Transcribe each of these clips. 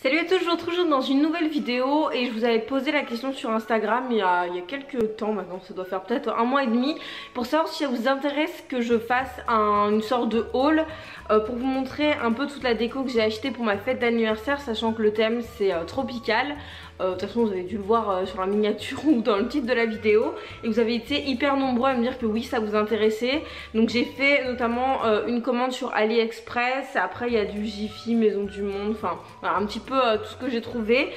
Salut à tous, je vous retrouve dans une nouvelle vidéo et je vous avais posé la question sur Instagram il y a quelques temps maintenant, ça doit faire peut-être un mois et demi, pour savoir si ça vous intéresse que je fasse une sorte de haul pour vous montrer un peu toute la déco que j'ai acheté pour ma fête d'anniversaire, sachant que le thème c'est tropical. De toute façon vous avez dû le voir sur la miniature ou dans le titre de la vidéo, et vous avez été hyper nombreux à me dire que oui ça vous intéressait. Donc j'ai fait notamment une commande sur AliExpress, après il y a du Jiffy, Maison du Monde, enfin voilà, un petit peu tout ce que j'ai trouvé.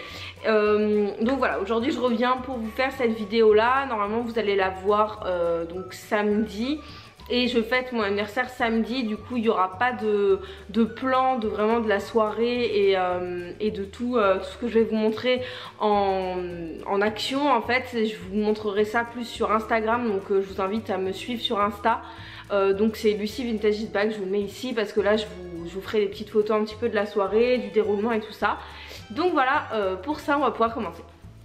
Donc voilà, aujourd'hui je reviens pour vous faire cette vidéo là. Normalement vous allez la voir donc samedi. Et je fête mon anniversaire samedi, du coup il n'y aura pas de plan de vraiment de la soirée et de tout ce que je vais vous montrer en action en fait. Je vous montrerai ça plus sur Instagram, donc je vous invite à me suivre sur Insta. Donc c'est Lucie Vintage Eat Bag, je vous le mets ici parce que là je vous ferai des petites photos un petit peu de la soirée, du déroulement et tout ça. Donc voilà, pour ça on va pouvoir commencer.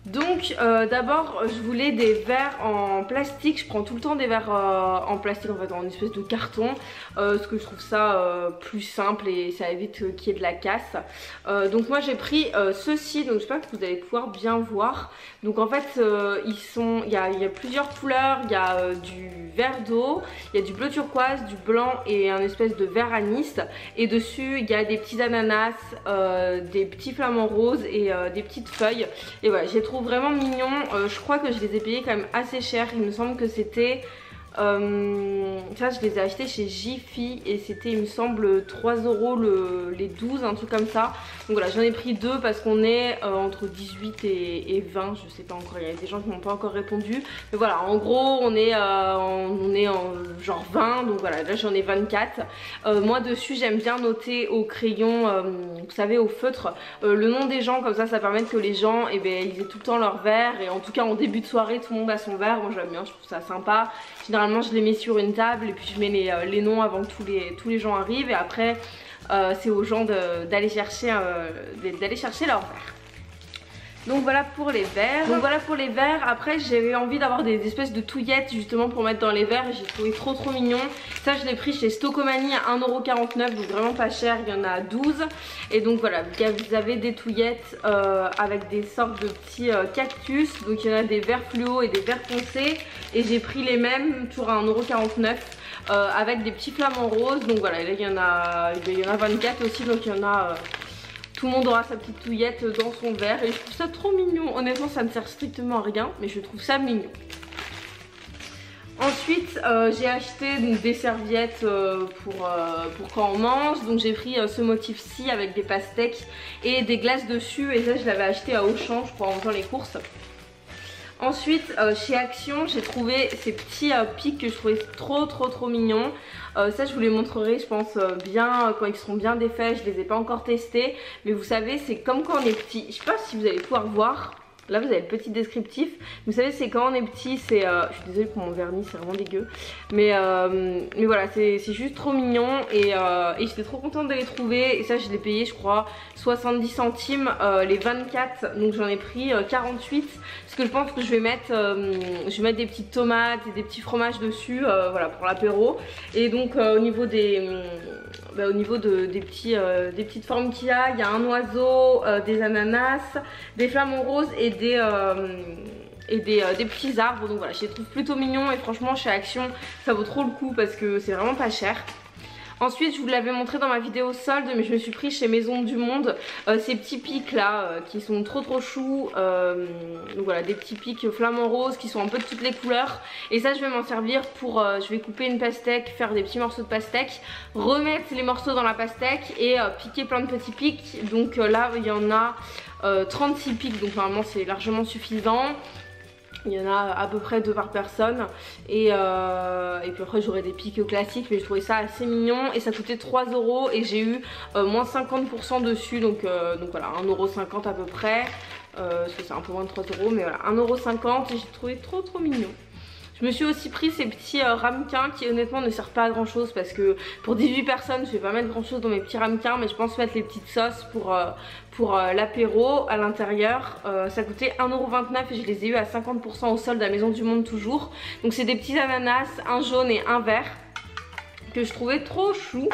Donc d'abord je voulais des verres en plastique, je prends tout le temps des verres en plastique en fait, en espèce de carton, parce que je trouve ça plus simple et ça évite qu'il y ait de la casse. Donc moi j'ai pris ceux-ci, donc j'espère que vous allez pouvoir bien voir. Donc en fait il y a plusieurs couleurs, il y a du vert d'eau, il y a du bleu turquoise, du blanc et un espèce de vert anis, et dessus il y a des petits ananas, des petits flamants roses et des petites feuilles. Et voilà, j'ai trouvé vraiment mignon. Je crois que je les ai payés quand même assez cher. Il me semble que c'était ça, je les ai achetés chez Jiffy et c'était, il me semble, 3 € les 12, un truc comme ça. Donc voilà, j'en ai pris deux parce qu'on est entre 18 et 20, je sais pas encore, il y a des gens qui m'ont pas encore répondu. Mais voilà, en gros on est en genre 20, donc voilà, là j'en ai 24. Moi dessus j'aime bien noter au crayon, vous savez, au feutre, le nom des gens, comme ça permet que les gens ils aient tout le temps leur verre. Et en tout cas en début de soirée tout le monde a son verre, moi j'aime bien, je trouve ça sympa. Généralement je les mets sur une table et puis je mets les noms avant que tous les gens arrivent, et après c'est aux gens d'aller chercher leur verre. Donc voilà pour les verres. Après j'avais envie d'avoir des espèces de touillettes justement pour mettre dans les verres, et j'ai trouvé trop mignon. Ça je l'ai pris chez Stocomanie à 1,49 €, donc vraiment pas cher, il y en a 12. Et donc voilà, vous avez des touillettes avec des sortes de petits cactus. Donc il y en a des verts fluo et des verts foncés, et j'ai pris les mêmes toujours à 1,49 € avec des petits flamants roses. Donc voilà, là il y en a 24 aussi, donc il y en a... tout le monde aura sa petite touillette dans son verre, et je trouve ça trop mignon. Honnêtement ça ne sert strictement à rien, mais je trouve ça mignon. Ensuite j'ai acheté donc des serviettes pour quand on mange. Donc j'ai pris ce motif-ci avec des pastèques et des glaces dessus, et ça je l'avais acheté à Auchan je crois en faisant les courses. Ensuite chez Action j'ai trouvé ces petits pics que je trouvais trop mignons. Ça je vous les montrerai je pense bien quand ils seront bien défaits, je les ai pas encore testés. Mais vous savez c'est comme quand on est petit, je sais pas si vous allez pouvoir voir. Là vous avez le petit descriptif. Vous savez c'est quand on est petit, c'est... je suis désolée pour mon vernis, c'est vraiment dégueu. Mais voilà, c'est juste trop mignon, et j'étais trop contente de les trouver. Et ça je l'ai payé je crois 70 centimes les 24. Donc j'en ai pris 48. Parce que je pense que je vais mettre des petites tomates et des petits fromages dessus, voilà, pour l'apéro. Et donc au niveau des petites formes qu'il y a, il y a un oiseau, des ananas, des flamants roses et des petits arbres. Donc voilà, je les trouve plutôt mignons, et franchement chez Action ça vaut trop le coup parce que c'est vraiment pas cher. Ensuite je vous l'avais montré dans ma vidéo solde, mais je me suis pris chez Maison du Monde ces petits pics là qui sont trop choux. Donc voilà, des petits pics flamants roses qui sont un peu de toutes les couleurs. Et ça je vais m'en servir pour, je vais couper une pastèque, faire des petits morceaux de pastèque, remettre les morceaux dans la pastèque et piquer plein de petits pics. Donc là il y en a 36 pics, donc normalement c'est largement suffisant. Il y en a à peu près 2 par personne, et puis après j'aurai des pics classiques, mais je trouvais ça assez mignon et ça coûtait 3 € et j'ai eu moins 50% dessus, donc voilà, 1,50 € à peu près, parce que c'est un peu moins de 3 €, mais voilà, 1,50 € et j'ai trouvé trop mignon. Je me suis aussi pris ces petits ramequins qui honnêtement ne servent pas à grand chose, parce que pour 18 personnes je vais pas mettre grand chose dans mes petits ramequins, mais je pense mettre les petites sauces pour l'apéro à l'intérieur. Ça coûtait 1,29 € et je les ai eu à 50% au solde à Maison du Monde toujours. Donc c'est des petits ananas, un jaune et un vert, que je trouvais trop chou.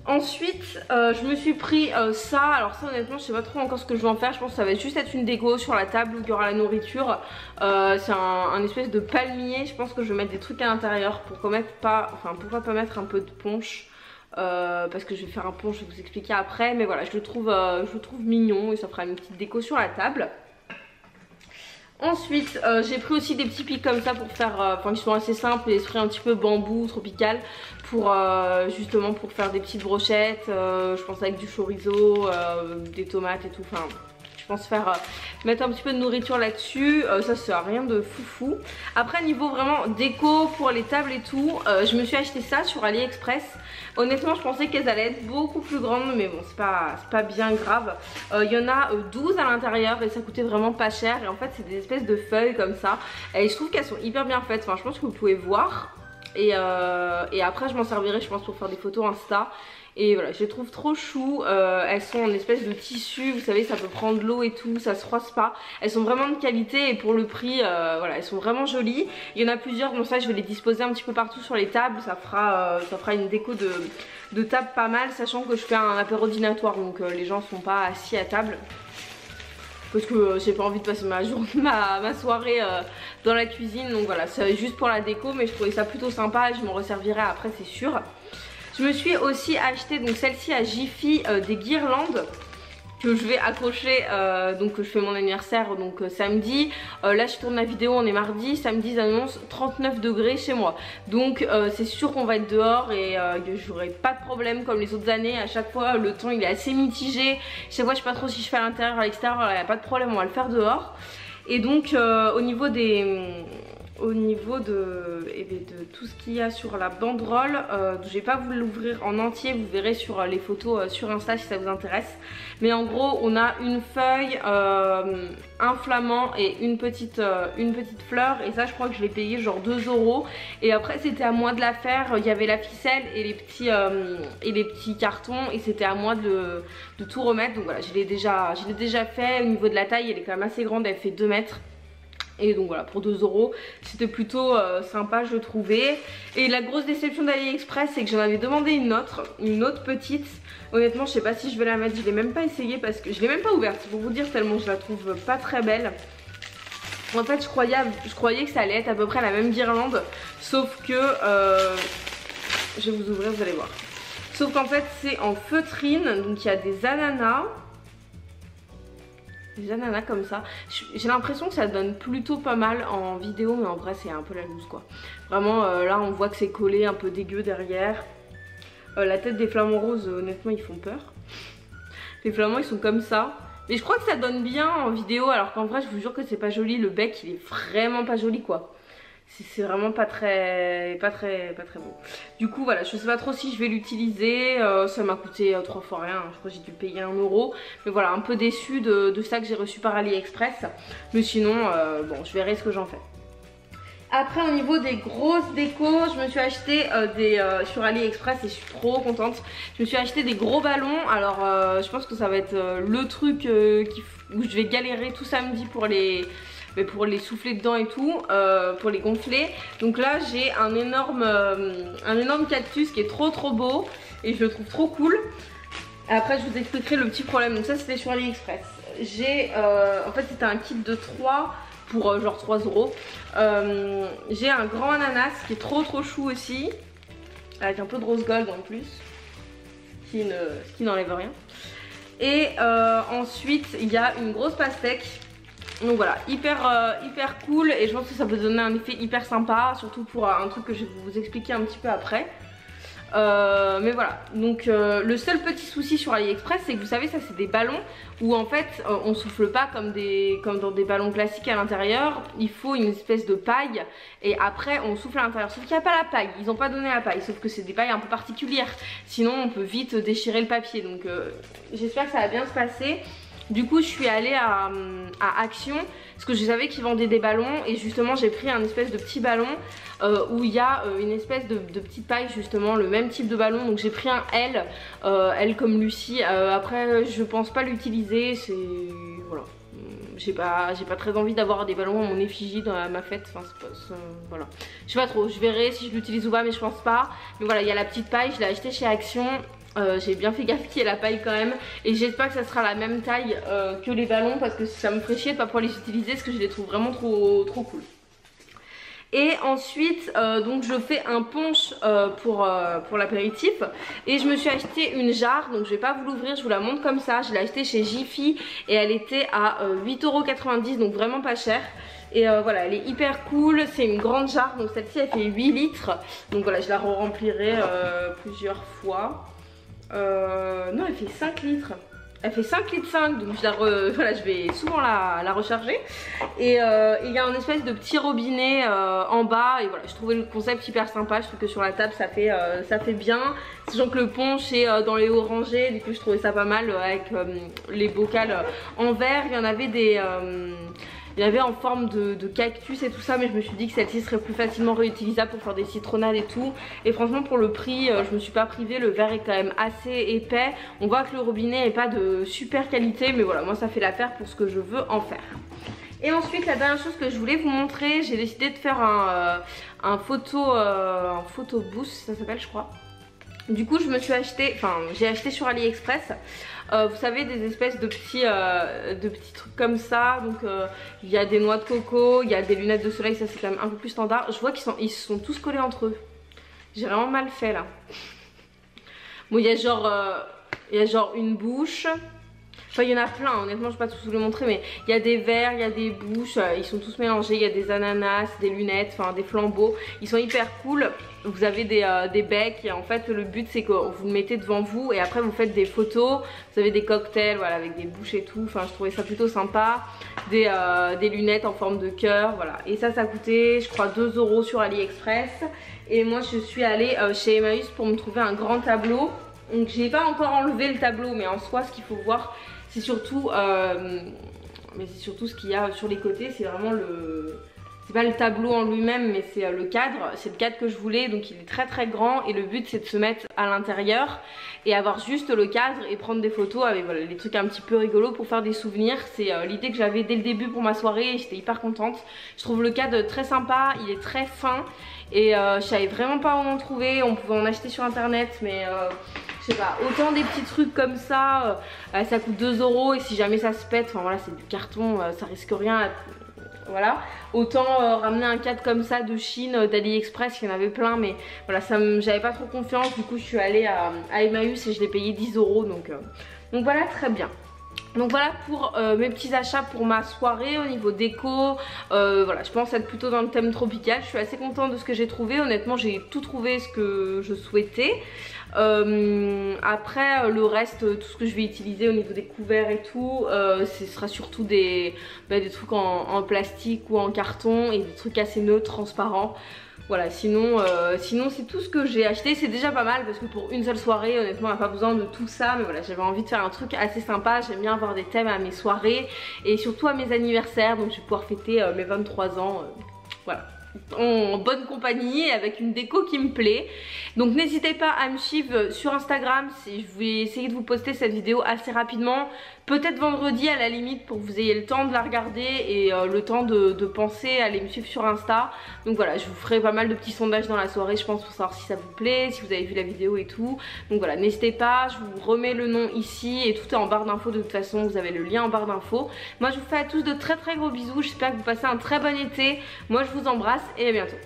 Ensuite je me suis pris ça, alors ça honnêtement je sais pas trop encore ce que je vais en faire, je pense que ça va juste être une déco sur la table où il y aura la nourriture. C'est un espèce de palmier, je pense que je vais mettre des trucs à l'intérieur pour pourquoi pas mettre un peu de punch. Parce que je vais faire un punch, je vais vous expliquer après, mais voilà je le trouve mignon et ça fera une petite déco sur la table. Ensuite j'ai pris aussi des petits pics comme ça pour faire, enfin ils sont assez simples, l'esprit un petit peu bambou, tropical, pour justement pour faire des petites brochettes, je pense avec du chorizo, des tomates et tout, enfin je pense mettre un petit peu de nourriture là-dessus, ça c'est rien de foufou. Après niveau vraiment déco pour les tables et tout, je me suis acheté ça sur AliExpress. Honnêtement je pensais qu'elles allaient être beaucoup plus grandes, mais bon c'est pas bien grave. Il y en a 12 à l'intérieur et ça coûtait vraiment pas cher. Et en fait c'est des espèces de feuilles comme ça. Et je trouve qu'elles sont hyper bien faites, enfin je pense que vous pouvez voir. Et après je m'en servirai je pense pour faire des photos Insta. Et voilà, je les trouve trop chou, elles sont en espèce de tissu, vous savez ça peut prendre de l'eau et tout, ça se froisse pas. Elles sont vraiment de qualité et pour le prix, voilà, elles sont vraiment jolies. Il y en a plusieurs, bon ça je vais les disposer un petit peu partout sur les tables, ça fera une déco de table pas mal, sachant que je fais un apéro dînatoire, donc les gens sont pas assis à table. Parce que j'ai pas envie de passer ma soirée dans la cuisine, donc voilà, c'est juste pour la déco, mais je trouvais ça plutôt sympa et je m'en resservirai après c'est sûr. Je me suis aussi acheté donc celle-ci à Jiffy, des guirlandes que je vais accrocher, donc je fais mon anniversaire donc samedi. Là je tourne la vidéo, on est mardi, samedi ils annoncent 39 degrés chez moi. Donc c'est sûr qu'on va être dehors et j'aurai pas de problème comme les autres années. À chaque fois le temps il est assez mitigé. Chaque fois je sais pas trop si je fais à l'intérieur ou à l'extérieur, il n'y a pas de problème, on va le faire dehors. Et donc au niveau de tout ce qu'il y a sur la banderole, je vais pas vous l'ouvrir en entier, vous verrez sur les photos sur Insta si ça vous intéresse. Mais en gros on a une feuille, un flamant et une petite fleur, et ça je crois que je l'ai payé genre 2 €. Et après c'était à moi de la faire, il y avait la ficelle et les petits cartons et c'était à moi de tout remettre. Donc voilà, je l'ai déjà fait. Au niveau de la taille elle est quand même assez grande, elle fait 2 mètres. Et donc voilà, pour 2 € c'était plutôt sympa je trouvais. Et la grosse déception d'AliExpress c'est que j'en avais demandé une autre petite. Honnêtement je sais pas si je vais la mettre, je l'ai même pas essayé parce que je l'ai même pas ouverte pour vous dire, tellement je la trouve pas très belle. En fait je croyais que ça allait être à peu près la même guirlande, sauf que je vais vous ouvrir, vous allez voir. Sauf qu'en fait c'est en feutrine, donc il y a des ananas. Des ananas comme ça. J'ai l'impression que ça donne plutôt pas mal en vidéo, mais en vrai c'est un peu la loose quoi. Vraiment là on voit que c'est collé un peu dégueu derrière. La tête des flamants roses, honnêtement ils font peur. Les flamands ils sont comme ça. Mais je crois que ça donne bien en vidéo, alors qu'en vrai je vous jure que c'est pas joli. Le bec il est vraiment pas joli quoi. C'est vraiment pas très beau. Du coup voilà, je sais pas trop si je vais l'utiliser. Ça m'a coûté 3 fois rien, je crois que j'ai dû le payer 1 €. Mais voilà, un peu déçue de ça que j'ai reçu par AliExpress. Mais sinon bon, je verrai ce que j'en fais. Après au niveau des grosses décos, je me suis acheté sur AliExpress et je suis trop contente. Je me suis acheté des gros ballons. Alors je pense que ça va être le truc où je vais galérer tout samedi pour les souffler dedans et tout, pour les gonfler. Donc là j'ai un énorme cactus qui est trop beau et je le trouve trop cool. Après je vous expliquerai le petit problème. Donc ça c'était sur AliExpress. En fait c'était un kit de 3 pour genre 3 €. J'ai un grand ananas qui est trop chou aussi, avec un peu de rose gold en plus, ce qui n'enlève rien. Et ensuite il y a une grosse pastèque. Donc voilà, hyper cool, et je pense que ça peut donner un effet hyper sympa, surtout pour un truc que je vais vous expliquer un petit peu après. Mais voilà, donc le seul petit souci sur AliExpress c'est que vous savez ça c'est des ballons où en fait on souffle pas comme dans des ballons classiques à l'intérieur. Il faut une espèce de paille et après on souffle à l'intérieur, sauf qu'il n'y a pas la paille, ils n'ont pas donné la paille, sauf que c'est des pailles un peu particulières, sinon on peut vite déchirer le papier. Donc j'espère que ça va bien se passer. Du coup je suis allée à Action parce que je savais qu'ils vendaient des ballons et justement j'ai pris un espèce de petit ballon où il y a une espèce de petite paille, justement le même type de ballon. Donc j'ai pris un L, L comme Lucie. Après je pense pas l'utiliser, c'est voilà, j'ai pas très envie d'avoir des ballons à mon effigie dans ma fête. Enfin voilà, je sais pas trop, je verrai si je l'utilise ou pas, mais je pense pas. Mais voilà, il y a la petite paille, je l'ai achetée chez Action. J'ai bien fait gaffe qu'il y ait la paille quand même. Et j'espère que ça sera la même taille que les ballons, parce que ça me ferait chier de pas pouvoir les utiliser, parce que je les trouve vraiment trop cool. Et ensuite donc je fais un punch pour l'apéritif. Et je me suis acheté une jarre, donc je vais pas vous l'ouvrir, je vous la montre comme ça. Je l'ai acheté chez Jiffy et elle était à 8,90 €, donc vraiment pas cher. Et voilà, elle est hyper cool, c'est une grande jarre, donc celle-ci elle fait 8 litres. Donc voilà, je la remplirai plusieurs fois. Non, elle fait 5 litres. Elle fait 5 litres 5, donc voilà, je vais souvent la recharger. Et il y a un espèce de petit robinet en bas. Et voilà, je trouvais le concept hyper sympa. Je trouve que sur la table ça fait bien. Sachant que le punch est dans les hauts rangées, du coup je trouvais ça pas mal avec les bocals en verre. Il y en avait il y avait en forme de cactus et tout ça, mais je me suis dit que celle-ci serait plus facilement réutilisable pour faire des citronnades et tout. Et franchement pour le prix, je me suis pas privée, le verre est quand même assez épais. On voit que le robinet n'est pas de super qualité, mais voilà, moi ça fait l'affaire pour ce que je veux en faire. Et ensuite la dernière chose que je voulais vous montrer, j'ai décidé de faire un photo booth, ça s'appelle je crois. Du coup je me suis acheté, j'ai acheté sur AliExpress, vous savez, des espèces de petits trucs comme ça. Donc il y a des noix de coco, il y a des lunettes de soleil, ça c'est quand même un peu plus standard. Je vois qu'ils se sont tous collés entre eux. J'ai vraiment mal fait là. Bon, il y a genre une bouche. Enfin il y en a plein, honnêtement je vais pas tous vous les montrer, mais il y a des verres, il y a des bouches, ils sont tous mélangés, il y a des ananas, des lunettes, enfin des flambeaux, ils sont hyper cool. Vous avez des becs et en fait le but c'est que vous le mettez devant vous et après vous faites des photos. Vous avez des cocktails, voilà, avec des bouches et tout, enfin je trouvais ça plutôt sympa. Des lunettes en forme de cœur, voilà. Et ça coûtait je crois 2 € sur AliExpress. Et moi je suis allée chez Emmaüs pour me trouver un grand tableau. Donc j'ai pas encore enlevé le tableau, mais en soi ce qu'il faut voir c'est surtout ce qu'il y a sur les côtés, c'est vraiment c'est pas le tableau en lui-même, mais c'est le cadre. C'est le cadre que je voulais, donc il est très grand. Et le but c'est de se mettre à l'intérieur et avoir juste le cadre et prendre des photos avec voilà, les trucs un petit peu rigolos pour faire des souvenirs. C'est l'idée que j'avais dès le début pour ma soirée et j'étais hyper contente. Je trouve le cadre très sympa, il est très fin. Et je savais vraiment pas où en trouver, on pouvait en acheter sur internet, mais je sais pas, autant des petits trucs comme ça, ça coûte 2 € et si jamais ça se pète, enfin voilà, c'est du carton, ça risque rien, voilà. Autant ramener un cadre comme ça de Chine, d'AliExpress, il y en avait plein, mais voilà, j'avais pas trop confiance, du coup je suis allée à Emmaüs et je l'ai payé 10 €, donc voilà, très bien. Donc voilà pour mes petits achats pour ma soirée au niveau déco. Voilà, je pense être plutôt dans le thème tropical. Je suis assez contente de ce que j'ai trouvé. Honnêtement j'ai tout trouvé ce que je souhaitais. Après le reste, tout ce que je vais utiliser au niveau des couverts et tout, ce sera surtout des trucs en plastique ou en carton et des trucs assez neutres, transparents. Voilà, sinon c'est tout ce que j'ai acheté, c'est déjà pas mal parce que pour une seule soirée honnêtement on n'a pas besoin de tout ça, mais voilà, j'avais envie de faire un truc assez sympa. J'aime bien avoir des thèmes à mes soirées et surtout à mes anniversaires, donc je vais pouvoir fêter mes 23 ans, voilà, en bonne compagnie avec une déco qui me plaît. Donc n'hésitez pas à me suivre sur Instagram, je vais essayer de vous poster cette vidéo assez rapidement, peut-être vendredi à la limite pour que vous ayez le temps de la regarder et le temps de penser à aller me suivre sur Insta. Donc voilà, je vous ferai pas mal de petits sondages dans la soirée je pense pour savoir si ça vous plaît, si vous avez vu la vidéo et tout. Donc voilà, n'hésitez pas, je vous remets le nom ici et tout est en barre d'infos de toute façon, vous avez le lien en barre d'infos. Moi je vous fais à tous de très gros bisous, j'espère que vous passez un très bon été, moi je vous embrasse et à bientôt.